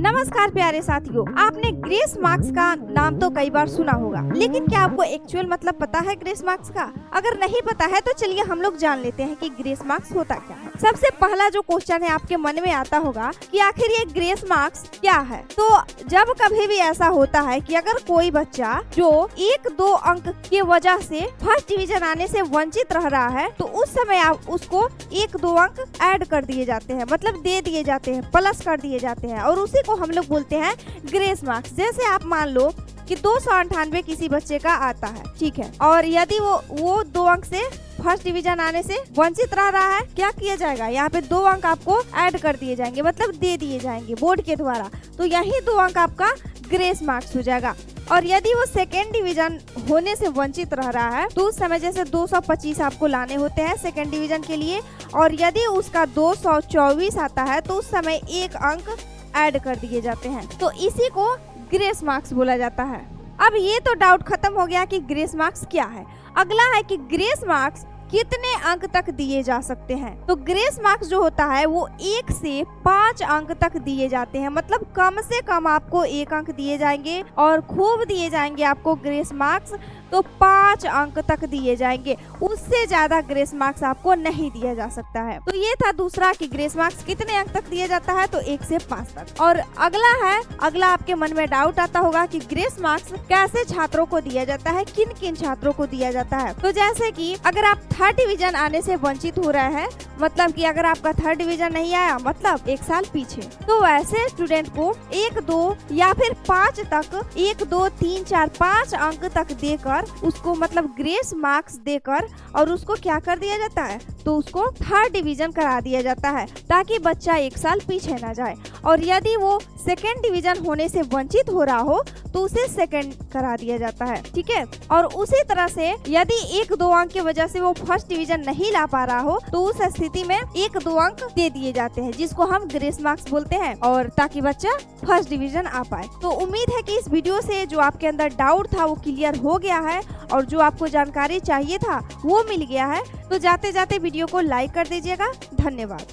नमस्कार प्यारे साथियों, आपने ग्रेस मार्क्स का नाम तो कई बार सुना होगा, लेकिन क्या आपको एक्चुअल मतलब पता है ग्रेस मार्क्स का? अगर नहीं पता है तो चलिए हम लोग जान लेते हैं कि ग्रेस मार्क्स होता क्या है। सबसे पहला जो क्वेश्चन है आपके मन में आता होगा कि आखिर ये ग्रेस मार्क्स क्या है। तो जब कभी भी ऐसा होता है कि अगर कोई बच्चा जो 1-2 अंक की वजह से फर्स्ट डिवीजन आने से वंचित रह रहा है, तो उस समय आप उसको 1-2 अंक ऐड कर दिए जाते हैं, मतलब दे दिए जाते हैं, प्लस कर दिए जाते हैं, और उसी को हम लोग बोलते हैं ग्रेस मार्क्स। जैसे आप मान लो कि 298 किसी बच्चे का आता है, ठीक है, और यदि वो 2 अंक से फर्स्ट डिवीजन आने से वंचित रह रहा है, क्या किया जाएगा? यहाँ पे 2 अंक आपको ऐड कर दिए जाएंगे, मतलब दे दिए जाएंगे बोर्ड के द्वारा, तो यही 2 अंक आपका ग्रेस मार्क्स हो जाएगा। और यदि वो सेकेंड डिवीजन होने से वंचित रह रहा है, तो उस समय जैसे 225 आपको लाने होते हैं सेकेंड डिवीजन के लिए, और यदि उसका 224 आता है तो उस समय 1 अंक ऐड कर दिए जाते हैं, तो इसी को ग्रेस मार्क्स बोला जाता है। अब ये तो डाउट खत्म हो गया कि ग्रेस मार्क्स क्या है। अगला है कि ग्रेस मार्क्स कितने अंक तक दिए जा सकते हैं। तो ग्रेस मार्क्स जो होता है वो 1 से 5 अंक तक दिए जाते हैं, मतलब कम से कम आपको 1 अंक दिए जाएंगे और खूब दिए जाएंगे आपको ग्रेस मार्क्स तो 5 अंक तक दिए जाएंगे। उससे ज्यादा ग्रेस मार्क्स आपको नहीं दिया जा सकता है। तो ये था दूसरा कि ग्रेस मार्क्स कितने अंक तक दिया जाता है, तो 1 से 5 तक। और अगला आपके मन में डाउट आता होगा कि ग्रेस मार्क्स कैसे छात्रों को दिया जाता है, किन किन छात्रों को दिया जाता है। तो जैसे कि अगर आप 3rd डिवीजन आने से वंचित हो रहे हैं, मतलब कि अगर आपका 3rd डिवीजन नहीं आया, मतलब 1 साल पीछे, तो वैसे स्टूडेंट को 1, 2 या फिर 5 तक 1, 2, 3, 4, 5 अंक तक देकर उसको मतलब ग्रेस मार्क्स देकर और उसको क्या कर दिया जाता है, तो उसको 3rd डिवीजन करा दिया जाता है, ताकि बच्चा 1 साल पीछे ना जाए। और यदि वो सेकेंड डिवीजन होने से वंचित हो रहा हो तो उसे सेकेंड करा दिया जाता है, ठीक है। और उसी तरह से यदि 1-2 अंक की वजह से वो फर्स्ट डिवीजन नहीं ला पा रहा हो, तो उस स्थिति में 1-2 अंक दे दिए जाते हैं, जिसको हम ग्रेस मार्क्स बोलते हैं, और ताकि बच्चा फर्स्ट डिवीजन आ पाए। तो उम्मीद है कि इस वीडियो से जो आपके अंदर डाउट था वो क्लियर हो गया है, और जो आपको जानकारी चाहिए था वो मिल गया है। तो जाते जाते वीडियो को लाइक कर दीजिएगा। धन्यवाद।